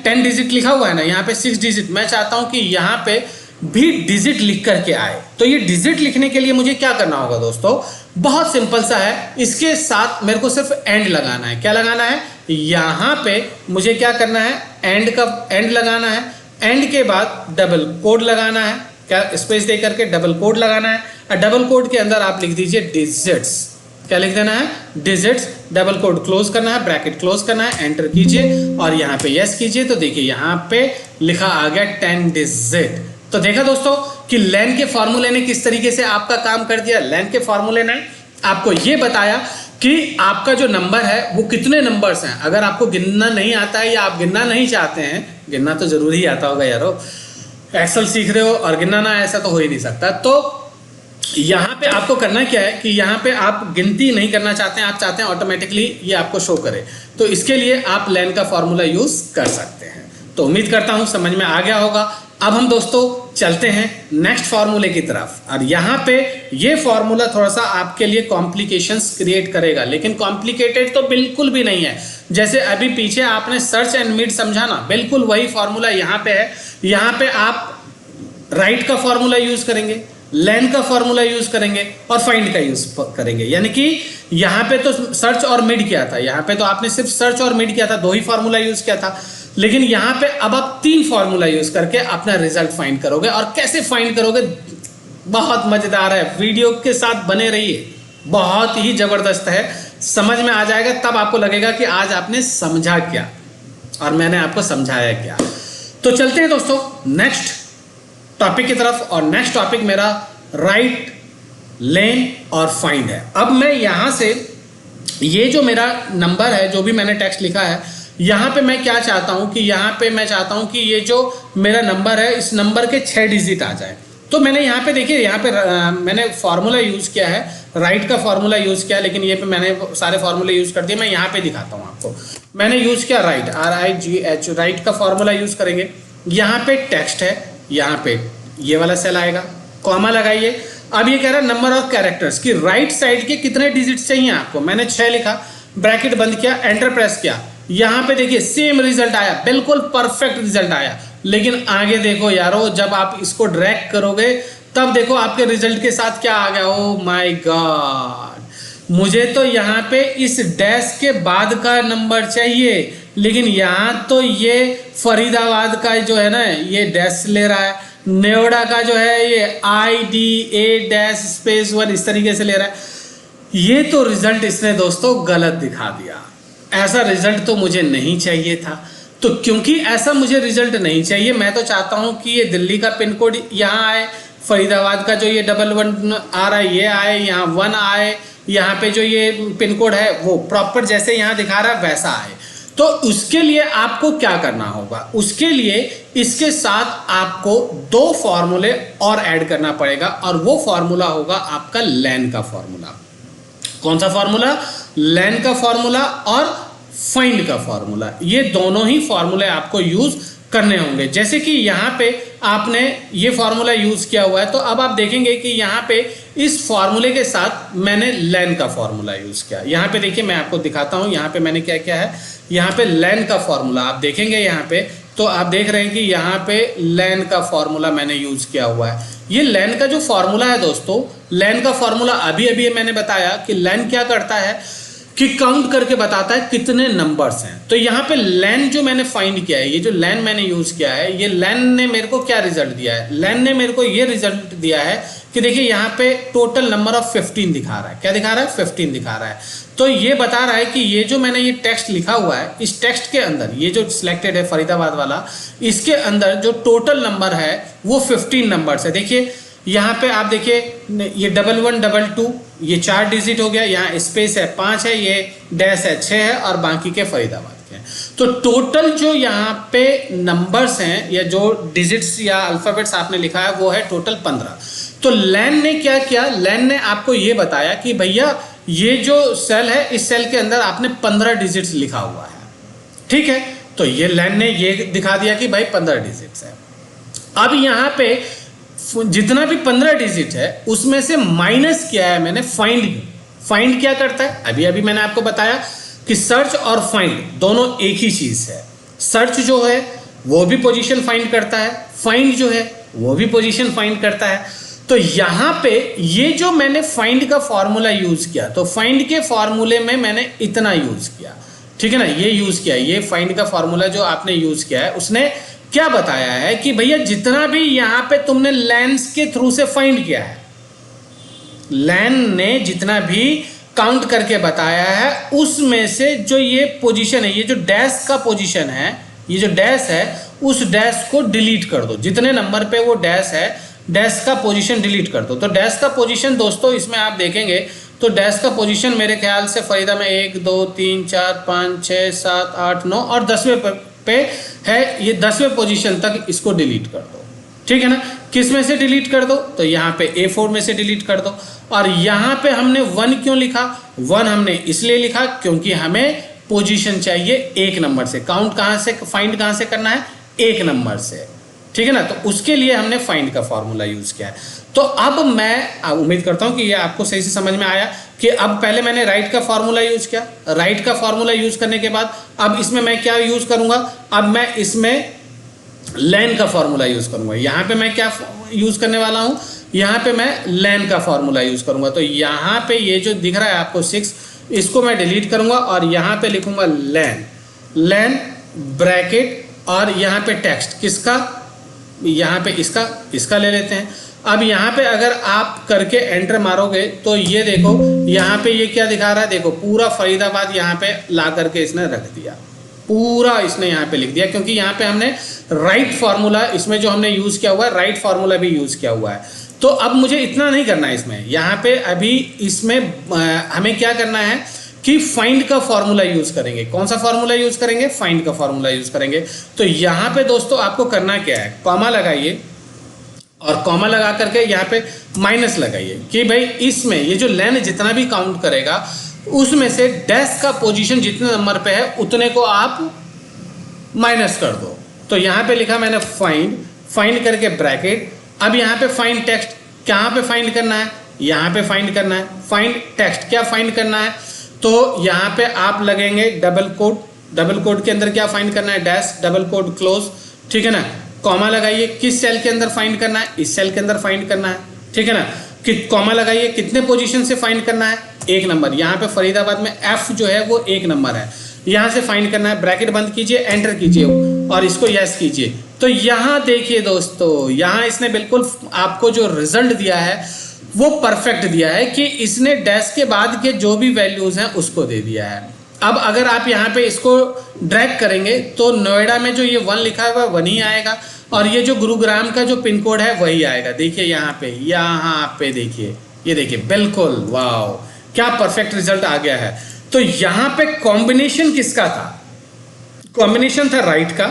10 डिजिट लिखा हुआ है ना, यहाँ पे 6 डिजिट, मैं चाहता हूँ कि यहाँ पे भी डिजिट लिख करके आए। तो ये डिजिट लिखने के लिए मुझे क्या करना होगा दोस्तों, बहुत सिंपल सा है, इसके साथ मेरे को सिर्फ एंड लगाना है। क्या लगाना है, यहाँ पे मुझे क्या करना है, एंड लगाना है। एंड के बाद डबल कोड लगाना है, क्या स्पेस दे करके डबल कोड लगाना है। और डबल कोड के अंदर आप लिख दीजिए डिजिट्स, क्या लिख देना है, डिजिट्स। डबल कोड क्लोज करना है, ब्रैकेट क्लोज करना है, एंटर कीजिए और यहाँ पे यस कीजिए। तो देखिए यहाँ पे लिखा आ गया 10 डिजिट। तो देखा दोस्तों कि लेन के फॉर्मूले ने किस तरीके से आपका काम कर दिया। लेन के फॉर्मूले ने आपको ये बताया कि आपका जो नंबर है वो कितने नंबर्स हैं। अगर आपको गिनना नहीं आता है या आप गिनना नहीं चाहते हैं, गिनना तो जरूर ही आता होगा यारो, एक्सेल सीख रहे हो और गिनना ना ऐसा तो हो ही नहीं सकता। तो यहाँ पे आपको करना क्या है कि यहाँ पे आप गिनती नहीं करना चाहते हैं, आप चाहते हैं ऑटोमेटिकली ये आपको शो करे। तो इसके लिए आप लेन का फॉर्मूला यूज कर सकते हैं। तो उम्मीद करता हूँ समझ में आ गया होगा। अब हम दोस्तों चलते हैं नेक्स्ट फार्मूले की तरफ। और यहाँ पे ये फार्मूला थोड़ा सा आपके लिए कॉम्प्लिकेशंस क्रिएट करेगा, लेकिन कॉम्प्लिकेटेड तो बिल्कुल भी नहीं है। जैसे अभी पीछे आपने सर्च एंड मिड समझा ना, बिल्कुल वही फार्मूला यहाँ पे है। यहाँ पे आप राइट का फार्मूला यूज करेंगे, लेन का फॉर्मूला यूज करेंगे और फाइंड का यूज करेंगे। यानी कि यहाँ पे तो सर्च और मिड किया था, यहाँ पे तो आपने सिर्फ सर्च और मिड किया था, 2 ही फार्मूला यूज किया था। लेकिन यहाँ पे अब आप 3 फार्मूला यूज करके अपना रिजल्ट फाइंड करोगे। और कैसे फाइंड करोगे, बहुत मजेदार है, वीडियो के साथ बने रहिए, बहुत ही जबरदस्त है, समझ में आ जाएगा। तब आपको लगेगा कि आज आपने समझा क्या और मैंने आपको समझाया क्या। तो चलते हैं दोस्तों नेक्स्ट टॉपिक की तरफ। और नेक्स्ट टॉपिक मेरा राइट, लेन और फाइंड है। अब मैं यहां से ये जो मेरा नंबर है, जो भी मैंने टेक्स्ट लिखा है, यहाँ पे मैं क्या चाहता हूँ कि यहाँ पे मैं चाहता हूँ कि ये जो मेरा नंबर है इस नंबर के 6 डिजिट आ जाए। तो मैंने यहाँ पे देखिए, यहाँ पे मैंने फार्मूला यूज किया है, राइट का फार्मूला यूज किया, लेकिन ये पे मैंने सारे फार्मूले यूज कर दिए। मैं यहाँ पे दिखाता हूँ आपको। मैंने यूज किया राइट, RIGH, राइट का फार्मूला यूज करेंगे। यहाँ पे टेक्स्ट है, यहाँ पे ये वाला सेल आएगा, कॉमा लगाइए। अब ये कह रहा है नंबर ऑफ कैरेक्टर्स की राइट साइड के कितने डिजिट्स चाहिए आपको। मैंने 6 लिखा, ब्रैकेट बंद किया, एंटर प्रेस किया। यहाँ पे देखिए सेम रिजल्ट आया, बिल्कुल परफेक्ट रिजल्ट आया। लेकिन आगे देखो यारो, जब आप इसको ड्रैग करोगे तब देखो आपके रिजल्ट के साथ क्या आ गया। ओ माय गॉड, मुझे तो यहाँ पे इस डैश के बाद का नंबर चाहिए, लेकिन यहाँ तो ये फरीदाबाद का जो है ना ये डैश ले रहा है, नेवड़ा का जो है ये IDA-1 इस तरीके से ले रहा है। ये तो रिजल्ट इसने दोस्तों गलत दिखा दिया। ऐसा रिजल्ट तो मुझे नहीं चाहिए था। तो क्योंकि ऐसा मुझे रिजल्ट नहीं चाहिए, मैं तो चाहता हूं कि ये दिल्ली का पिन कोड यहाँ आए, फरीदाबाद का जो ये 11 आ रहा है ये आए, यहाँ 1 आए, यहाँ पे जो ये पिन कोड है वो प्रॉपर जैसे यहाँ दिखा रहा है वैसा आए। तो उसके लिए आपको क्या करना होगा, उसके लिए इसके साथ आपको 2 फॉर्मूले और ऐड करना पड़ेगा, और वो फॉर्मूला होगा आपका लेन का फॉर्मूला। कौन सा फॉर्मूला, लेन का फॉर्मूला और फाइंड का फॉर्मूला। ये दोनों ही फॉर्मूले आपको यूज करने होंगे। जैसे कि यहाँ पे आपने ये फॉर्मूला यूज किया हुआ है, तो अब आप देखेंगे कि यहाँ पे इस फॉर्मूले के साथ मैंने लेन का फॉर्मूला यूज किया। यहाँ पे देखिए मैं आपको दिखाता हूँ, यहाँ पे मैंने क्या किया है, यहाँ पे लेन का फॉर्मूला आप देखेंगे यहाँ पे, तो आप देख रहे हैं कि यहाँ पे लेन का फॉर्मूला मैंने यूज किया हुआ है। ये लेन का जो फॉर्मूला है दोस्तों, लेन का फॉर्मूला अभी मैंने बताया कि लेन क्या करता है कि काउंट करके बताता है कितने नंबर्स हैं। तो यहाँ पे लेन जो मैंने फाइंड किया है, ये जो लेन मैंने यूज किया है, ये लेन ने मेरे को क्या रिजल्ट दिया है, लेन ने मेरे को ये रिजल्ट दिया है कि देखिए यहाँ पे टोटल नंबर ऑफ 15 दिखा रहा है। क्या दिखा रहा है? 15 दिखा रहा है। तो ये बता रहा है कि ये जो मैंने ये टेक्स्ट लिखा हुआ है, इस टेक्स्ट के अंदर ये जो सिलेक्टेड है फरीदाबाद वाला, इसके अंदर जो टोटल नंबर है वो 15 नंबर्स है। देखिए यहाँ पे आप देखिए ये 1112 ये 4 डिजिट हो गया, यहाँ स्पेस है 5 है, ये डैश है 6 है और बाकी के फरीदाबाद के हैं। तो टोटल जो यहाँ पे नंबर्स हैं या जो डिजिट्स या अल्फाबेट्स आपने लिखा है वो है टोटल 15। तो लैन ने क्या किया? लैन ने आपको ये बताया कि भैया ये जो सेल है इस सेल के अंदर आपने 15 डिजिट्स लिखा हुआ है, ठीक है। तो ये लैन ने ये दिखा दिया कि भाई 15 डिजिट्स है। अब यहाँ पे जितना भी 15 डिजिट है उसमें से माइनस किया है मैंने फाइंड। फाइंड क्या करता है? अभी अभी मैंने आपको बताया कि सर्च और फाइंड दोनों एक ही चीज है। सर्च जो है वो भी पोजीशन फाइंड करता है, फाइंड जो है वो भी पोजीशन फाइंड करता है। तो यहाँ पे ये जो मैंने फाइंड का फॉर्मूला यूज किया, तो फाइंड के फॉर्मूले में मैंने इतना यूज किया, ठीक है ना, ये यूज किया। ये फाइंड का फॉर्मूला जो आपने यूज किया है उसने क्या बताया है कि भैया जितना भी यहाँ पे तुमने लेंस के थ्रू से फाइंड किया है, लैन ने जितना भी काउंट करके बताया है उसमें से जो ये पोजीशन है, ये जो डैश का पोजीशन है, ये जो डैश है उस डैश को डिलीट कर दो। जितने नंबर पे वो डैश है, डैश का पोजीशन डिलीट कर दो। तो डैश का पोजीशन दोस्तों इसमें आप देखेंगे तो डैश का पोजीशन मेरे ख्याल से फरीदा में 1 2 3 4 5 6 7 8 9 और 10वें पे है। ये 10वें पोजीशन तक इसको डिलीट कर दो, ठीक है ना। किस में से डिलीट कर दो? तो यहाँ पे A4 में से डिलीट कर दो। और यहाँ पे हमने 1 क्यों लिखा? 1 हमने इसलिए लिखा क्योंकि हमें पोजीशन चाहिए 1 नंबर से। काउंट कहाँ से, फाइंड कहाँ से करना है? 1 नंबर से, ठीक है ना। तो उसके लिए हमने फाइंड का फॉर्मूला यूज किया है। तो अब मैं उम्मीद करता हूं कि ये आपको सही से समझ में आया कि अब पहले मैंने राइट का फॉर्मूला यूज किया। राइट का फॉर्मूला यूज करने के बाद अब इसमें मैं क्या यूज करूंगा? अब मैं इसमें लैन का फॉर्मूला यूज करूंगा। यहाँ पे मैं क्या यूज करने वाला हूं? यहाँ पे मैं लैन का फॉर्मूला यूज करूंगा। तो यहाँ पे ये जो दिख रहा है आपको 6, इसको मैं डिलीट करूंगा और यहाँ पे लिखूंगा लैन, लैन ब्रैकेट और यहाँ पे टेक्स्ट किसका, यहाँ पे इसका ले लेते हैं। अब यहाँ पे अगर आप करके एंटर मारोगे तो ये देखो यहाँ पे ये क्या दिखा रहा है, देखो पूरा फरीदाबाद यहाँ पे ला करके इसने रख दिया, पूरा इसने यहाँ पे लिख दिया। क्योंकि यहाँ पे हमने राइट फार्मूला, इसमें जो हमने यूज किया हुआ है राइट फार्मूला भी यूज किया हुआ है। तो अब मुझे इतना नहीं करना है इसमें, यहाँ पे अभी इसमें हमें क्या करना है कि फाइंड का फॉर्मूला यूज करेंगे। कौन सा फॉर्मूला यूज करेंगे? फाइंड का फॉर्मूला यूज करेंगे। तो यहाँ पे दोस्तों आपको करना क्या है, कॉमा लगाइए और कॉमा लगा करके यहाँ पे माइनस लगाइए कि भाई इसमें ये जो लैन जितना भी काउंट करेगा उसमें से डैश का पोजीशन जितने नंबर पे है उतने को आप माइनस कर दो। तो यहाँ पे लिखा मैंने फाइंड, फाइंड करके ब्रैकेट। अब यहाँ पे फाइंड टेक्स्ट, कहाँ पे फाइंड करना है? यहाँ पे फाइंड करना है। फाइंड टेक्स्ट क्या फाइंड करना है? तो यहाँ पे आप लगेंगे डबल कोट, डबल कोट के अंदर क्या फाइंड करना है? डैश, डबल कोट क्लोज, ठीक है ना। कॉमा लगाइए, किस सेल के अंदर फाइंड करना है? इस सेल के अंदर फाइंड करना है, ठीक है ना। कि कॉमा लगाइए, कितने पोजीशन से फाइंड करना है? 1 नंबर। यहाँ पे फरीदाबाद में F जो है वो 1 नंबर है, यहाँ से फाइंड करना है। ब्रैकेट बंद कीजिए, एंटर कीजिए और इसको यस कीजिए। तो यहाँ देखिए दोस्तों, यहाँ इसने बिल्कुल आपको जो रिजल्ट दिया है वो परफेक्ट दिया है कि इसने डैश के बाद के जो भी वैल्यूज हैं उसको दे दिया है। अब अगर आप यहाँ पे इसको ड्रैग करेंगे तो नोएडा में जो ये 1 लिखा है वह 1 ही आएगा और ये जो गुरुग्राम का जो पिन कोड है वही आएगा। देखिए यहाँ पे देखिए, ये देखिए बिल्कुल, वाह क्या परफेक्ट रिजल्ट आ गया है। तो यहाँ पे कॉम्बिनेशन किसका था? कॉम्बिनेशन था राइट का।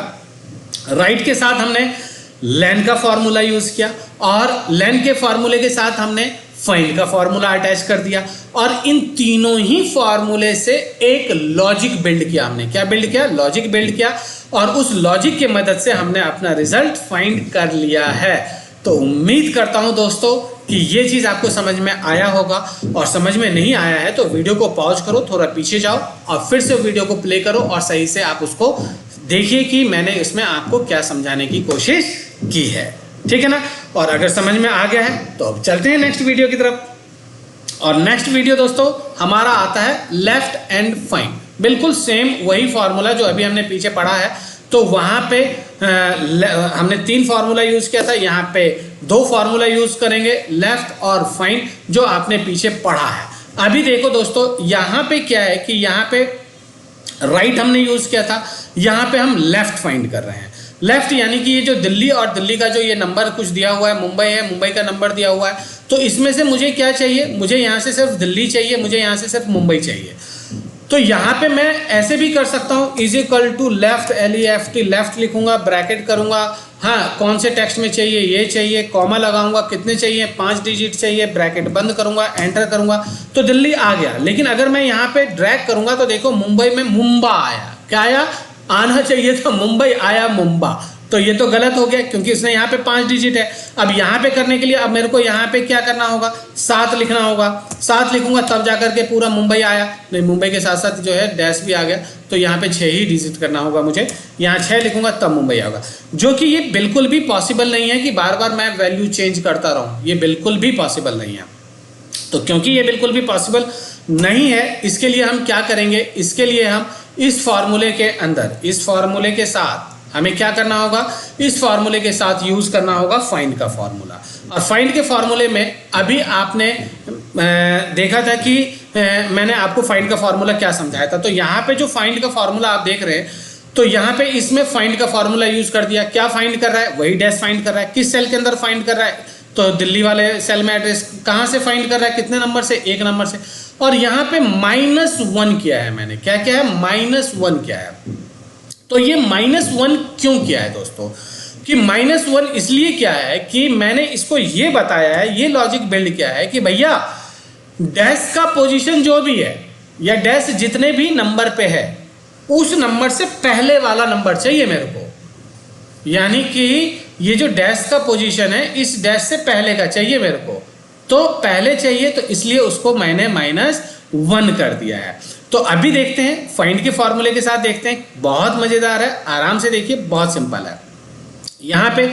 राइट के साथ हमने लैन का फॉर्मूला यूज किया और लैन के फॉर्मूले के साथ हमने फाइंड का फॉर्मूला अटैच कर दिया और इन तीनों ही फॉर्मूले से एक लॉजिक बिल्ड किया हमने। क्या बिल्ड किया? लॉजिक बिल्ड किया और उस लॉजिक की मदद से हमने अपना रिजल्ट फाइंड कर लिया है। तो उम्मीद करता हूं दोस्तों कि ये चीज आपको समझ में आया होगा, और समझ में नहीं आया है तो वीडियो को पॉज करो, थोड़ा पीछे जाओ और फिर से वीडियो को प्ले करो और सही से आप उसको देखिए कि मैंने इसमें आपको क्या समझाने की कोशिश की है, ठीक है ना। और अगर समझ में आ गया है तो अब चलते हैं नेक्स्ट वीडियो की तरफ। और नेक्स्ट वीडियो दोस्तों हमारा आता है लेफ्ट एंड फाइंड। बिल्कुल सेम वही फॉर्मूला जो अभी हमने पीछे पढ़ा है। तो वहाँ पे हमने 3 फार्मूला यूज किया था। यहाँ पे दो फार्मूला यूज करेंगे, लेफ्ट और फाइंड, जो आपने पीछे पढ़ा है। अभी देखो दोस्तों, यहाँ पे क्या है कि यहाँ पे राइट हमने यूज किया था, यहाँ पे हम लेफ्ट फाइंड कर रहे हैं। लेफ्ट यानी कि ये जो दिल्ली और दिल्ली का जो ये नंबर कुछ दिया हुआ है, मुंबई है, मुंबई का नंबर दिया हुआ है, तो इसमें से मुझे क्या चाहिए, मुझे यहाँ से सिर्फ दिल्ली चाहिए, मुझे यहाँ से सिर्फ मुंबई चाहिए। तो यहाँ पे मैं ऐसे भी कर सकता हूँ, is equal to left, LEFT, left लिखूंगा, ब्रैकेट करूंगा, हाँ कौन से टेक्स्ट में चाहिए, ये चाहिए, कॉमा लगाऊंगा, कितने चाहिए, 5 डिजिट चाहिए, ब्रैकेट बंद करूंगा, एंटर करूंगा, तो दिल्ली आ गया। लेकिन अगर मैं यहाँ पे ड्रैग करूंगा तो देखो मुंबई में मुंबा आया, क्या आया, आना चाहिए था मुंबई, आया मुंबा, तो ये तो गलत हो गया क्योंकि इसने यहाँ पे 5 डिजिट है। अब यहाँ पे करने के लिए अब मेरे को यहाँ पे क्या करना होगा, 7 लिखना होगा, 7 लिखूंगा तब जाकर के पूरा मुंबई आया, नहीं मुंबई के साथ साथ जो है डैश भी आ गया, तो यहाँ पे 6 ही डिजिट करना होगा मुझे, यहाँ 6 लिखूंगा तब मुंबई आएगा, जो कि ये बिल्कुल भी पॉसिबल नहीं है कि बार बार मैं वैल्यू चेंज करता रहूँ, ये बिल्कुल भी पॉसिबल नहीं है। तो क्योंकि ये बिल्कुल भी पॉसिबल नहीं है, इसके लिए हम क्या करेंगे, इसके लिए हम इस फार्मूले के अंदर, इस फार्मूले के साथ हमें क्या करना होगा, इस फार्मूले के साथ यूज करना होगा फाइंड का फार्मूला। और फाइंड के फार्मूले में अभी आपने देखा था कि मैंने आपको फाइंड का फार्मूला क्या समझाया था। तो यहाँ पे जो फाइंड का फार्मूला आप देख रहे हैं, तो यहाँ पे इसमें फाइंड का फार्मूला यूज कर दिया। क्या फाइंड कर रहा है, वही डैश फाइंड कर रहा है। किस सेल के अंदर फाइंड कर रहा है, तो दिल्ली वाले सेल में एड्रेस कहाँ से फाइंड कर रहा है, कितने नंबर से, 1 नंबर से। और यहाँ पे -1 किया है मैंने, क्या किया है, -1 किया है। तो ये -1 क्यों किया है दोस्तों, कि -1 इसलिए क्या है कि मैंने इसको ये बताया है, ये लॉजिक बिल्ड किया है कि भैया डैश का पोजीशन जो भी है या डैश जितने भी नंबर पे है, उस नंबर से पहले वाला नंबर चाहिए मेरे को। यानी कि ये जो डैश का पोजीशन है, इस डैश से पहले का चाहिए मेरे को, तो पहले चाहिए, तो इसलिए उसको मैंने -1 कर दिया है। तो अभी देखते हैं फाइंड के फॉर्मूले के साथ, देखते हैं, बहुत मजेदार है, आराम से देखिए, बहुत सिंपल है। यहाँ पे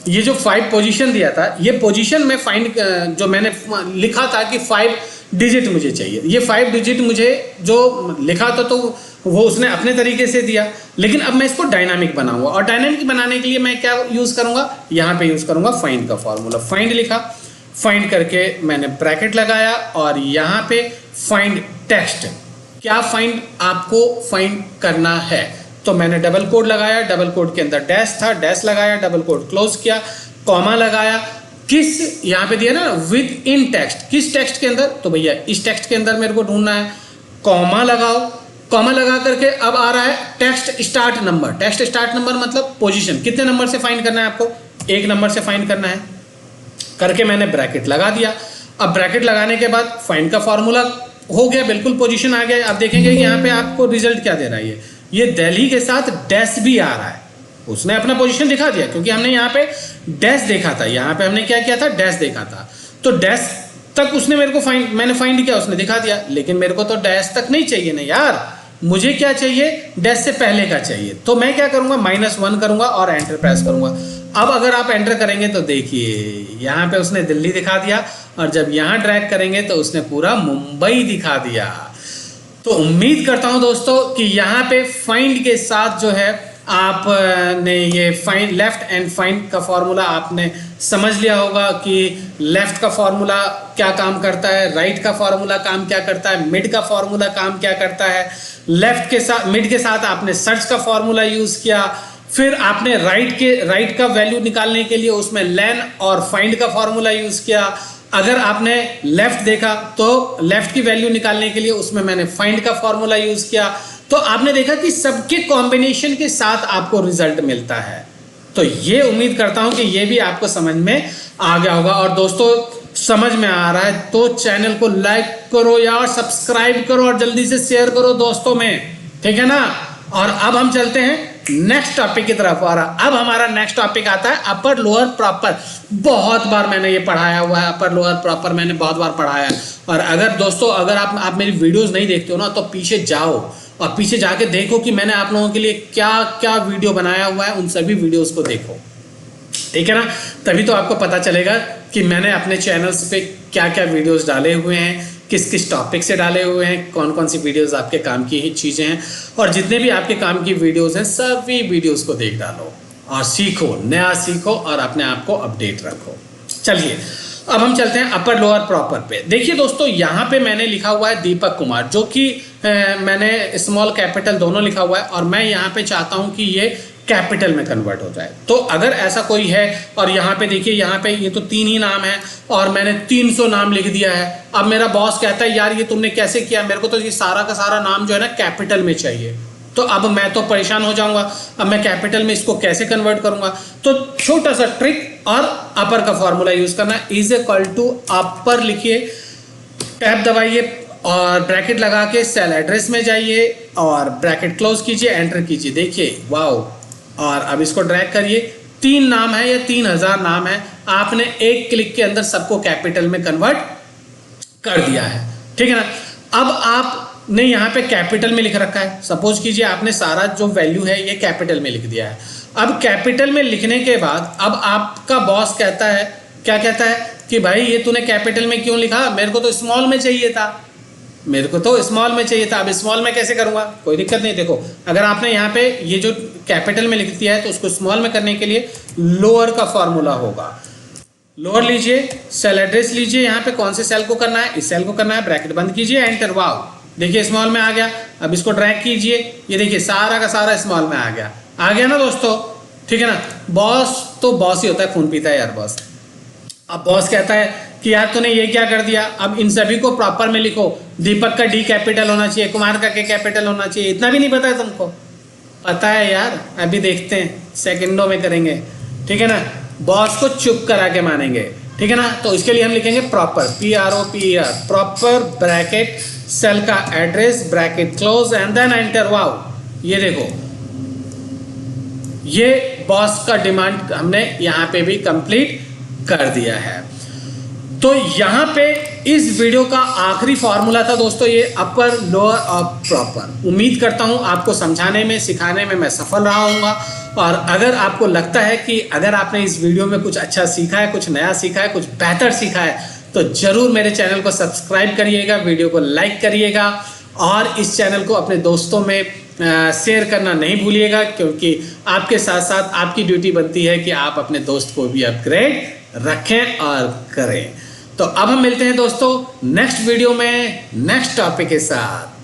ये जो 5 पोजीशन दिया था, ये पोजीशन में फाइंड जो मैंने लिखा था कि 5 डिजिट मुझे चाहिए, ये 5 डिजिट मुझे जो लिखा था तो वो उसने अपने तरीके से दिया, लेकिन अब मैं इसको डायनामिक बनाऊंगा। और डायनामिक बनाने के लिए मैं क्या यूज करूंगा, यहाँ पे यूज करूंगा फाइंड का फॉर्मूला। फाइंड लिखा, फाइंड करके मैंने ब्रैकेट लगाया और यहाँ पे फाइंड टेक्स्ट, क्या फाइंड आपको फाइंड करना है, तो मैंने डबल कोड लगाया, डबल कोड के अंदर डैश था, डैश लगाया, डबल कोड क्लोज किया, कॉमा लगाया, किस यहाँ पे दिया ना, विद इन टेक्स्ट, किस टेक्स्ट के अंदर, तो भैया इस टेक्स्ट के अंदर मेरे को ढूंढना है, कॉमा लगाओ, कॉमा लगा करके अब आ रहा है text start number. Text start number मतलब पोजीशन, कितने नंबर से फाइंड करना है आपको, 1 नंबर से फाइंड करना है, करके मैंने ब्रैकेट लगा दिया। अब ब्रैकेट लगाने के बाद फाइंड का फॉर्मूला हो गया, बिल्कुल पोजीशन आ गया। आप देखेंगे कि यहाँ पे आपको रिजल्ट क्या दे रहा है, ये दिल्ली के साथ डैश भी आ रहा है, उसने अपना पोजीशन दिखा दिया क्योंकि हमने यहाँ पे डैश देखा था, यहाँ पे हमने क्या किया था, डैश देखा था, तो डैश तक उसने मेरे को मैंने फाइंड किया, उसने दिखा दिया, लेकिन मेरे को तो डैश तक नहीं चाहिए ना यार, मुझे क्या चाहिए, डैश से पहले का चाहिए। तो मैं क्या करूंगा, -1 करूंगा और एंटर प्रेस करूंगा। अब अगर आप एंटर करेंगे तो देखिए यहाँ पे उसने दिल्ली दिखा दिया, और जब यहाँ ड्रैग करेंगे तो उसने पूरा मुंबई दिखा दिया। तो उम्मीद करता हूँ दोस्तों कि यहाँ पे फाइंड के साथ जो है आपने ये फाइंड, लेफ्ट एंड फाइंड का फॉर्मूला आपने समझ लिया होगा कि लेफ्ट का फॉर्मूला क्या काम करता है, राइट का फॉर्मूला काम क्या करता है, मिड का फॉर्मूला काम क्या करता है। लेफ्ट के साथ, मिड के साथ आपने सर्च का फॉर्मूला यूज किया, फिर आपने राइट का वैल्यू निकालने के लिए उसमें लेन और फाइंड का फॉर्मूला यूज किया। अगर आपने लेफ्ट देखा तो लेफ्ट की वैल्यू निकालने के लिए उसमें मैंने फाइंड का फॉर्मूला यूज किया। तो आपने देखा कि सबके कॉम्बिनेशन के साथ आपको रिजल्ट मिलता है। तो ये उम्मीद करता हूं कि ये भी आपको समझ में आ गया होगा। और दोस्तों समझ में आ रहा है तो चैनल को लाइक करो यार, सब्सक्राइब करो और जल्दी से शेयर करो दोस्तों में, ठीक है ना। और अब हम चलते हैं नेक्स्ट टॉपिक की तरफ। और अब हमारा नेक्स्ट टॉपिक आता है अपर लोअर प्रॉपर। बहुत बार मैंने ये पढ़ाया हुआ है, अपर लोअर प्रॉपर मैंने बहुत बार पढ़ाया है। और अगर दोस्तों अगर आप मेरी वीडियोस नहीं देखते हो ना तो पीछे जाओ और पीछे जाके देखो कि मैंने आप लोगों के लिए क्या क्या वीडियो बनाया हुआ है, उन सभी वीडियोस को देखो, ठीक है ना। तभी तो आपको पता चलेगा कि मैंने अपने चैनल्स पे क्या क्या वीडियोस डाले हुए हैं, किस किस टॉपिक से डाले हुए हैं, कौन कौन सी वीडियोस आपके काम की ही चीज़ें हैं। और जितने भी आपके काम की वीडियोस हैं सभी वीडियोस को देख डालो और सीखो, नया सीखो और अपने आप को अपडेट रखो। चलिए अब हम चलते हैं अपर लोअर प्रॉपर पे। देखिए दोस्तों, यहाँ पे मैंने लिखा हुआ है दीपक कुमार, जो कि मैंने स्मॉल कैपिटल दोनों लिखा हुआ है और मैं यहाँ पे चाहता हूँ कि ये कैपिटल में कन्वर्ट हो जाए। तो अगर ऐसा कोई है, और यहाँ पे देखिए, यहाँ पे ये तो 3 ही नाम है और मैंने 300 नाम लिख दिया है। अब मेरा बॉस कहता है यार ये तुमने कैसे किया, मेरे को तो ये सारा का सारा नाम जो है ना कैपिटल में चाहिए। तो अब मैं तो परेशान हो जाऊंगा, अब मैं कैपिटल में इसको कैसे कन्वर्ट करूंगा। तो छोटा सा ट्रिक और अपर का फॉर्मूला यूज करना, इज इक्वल टू अपर लिखिए, टैब दबाइए और ब्रैकेट लगा के सेल एड्रेस में जाइए और ब्रैकेट क्लोज कीजिए, एंटर कीजिए। देखिए वाओ, और अब इसको ड्रैग करिए। 3 नाम है या 3000 नाम है, आपने एक क्लिक के अंदर सबको कैपिटल में कन्वर्ट कर दिया है, ठीक है ना। अब आपने यहाँ पे कैपिटल में लिख रखा है, सपोज कीजिए आपने सारा जो वैल्यू है ये कैपिटल में लिख दिया है। अब कैपिटल में लिखने के बाद अब आपका बॉस कहता है, क्या कहता है कि भाई ये तूने कैपिटल में क्यों लिखा, मेरे को तो स्मॉल में चाहिए था, मेरे को तो स्मॉल में चाहिए था। अब स्मॉल में कैसे करूँगा, कोई दिक्कत नहीं। देखो अगर आपने यहाँ पे ये जो कैपिटल में लिख दिया है तो उसको स्मॉल में करने के लिए लोअर का फॉर्मूला होगा। लोअर लीजिए, सेल एड्रेस लीजिए, यहाँ पे कौन से सेल को करना है, इस सेल को करना है, ब्रैकेट बंद कीजिए, एंटर। वाओ, देखिए स्मॉल में आ गया। अब इसको ड्रैग कीजिए, ये देखिए सारा का सारा स्मॉल में आ गया ना दोस्तों, ठीक है ना। बॉस तो बॉस ही होता है, खून पीता है यार बॉस। अब बॉस कहता है कि यार तूने ये क्या कर दिया, अब इन सभी को प्रॉपर में लिखो। दीपक का डी कैपिटल होना चाहिए, कुमार का के कैपिटल होना चाहिए। इतना भी नहीं पता है तुमको? पता है यार, अभी देखते हैं, सेकंडों में करेंगे, ठीक है ना। बॉस को चुप करा के मानेंगे, ठीक है ना। तो इसके लिए हम लिखेंगे proper, PROPER, proper, bracket, cell का address, bracket close and then enter. Wow, ये देखो, ये बॉस का डिमांड हमने यहाँ पे भी कंप्लीट कर दिया है। तो यहाँ पे इस वीडियो का आखिरी फॉर्मूला था दोस्तों, ये अपर, लोअर और प्रॉपर। उम्मीद करता हूँ आपको समझाने में, सिखाने में मैं सफल रहा हूँगा। और अगर आपको लगता है कि अगर आपने इस वीडियो में कुछ अच्छा सीखा है, कुछ नया सीखा है, कुछ बेहतर सीखा है, तो ज़रूर मेरे चैनल को सब्सक्राइब करिएगा, वीडियो को लाइक करिएगा और इस चैनल को अपने दोस्तों में शेयर करना नहीं भूलिएगा, क्योंकि आपके साथ साथ आपकी ड्यूटी बनती है कि आप अपने दोस्त को भी अपग्रेड रखें और करें। तो अब हम मिलते हैं दोस्तों नेक्स्ट वीडियो में नेक्स्ट टॉपिक के साथ।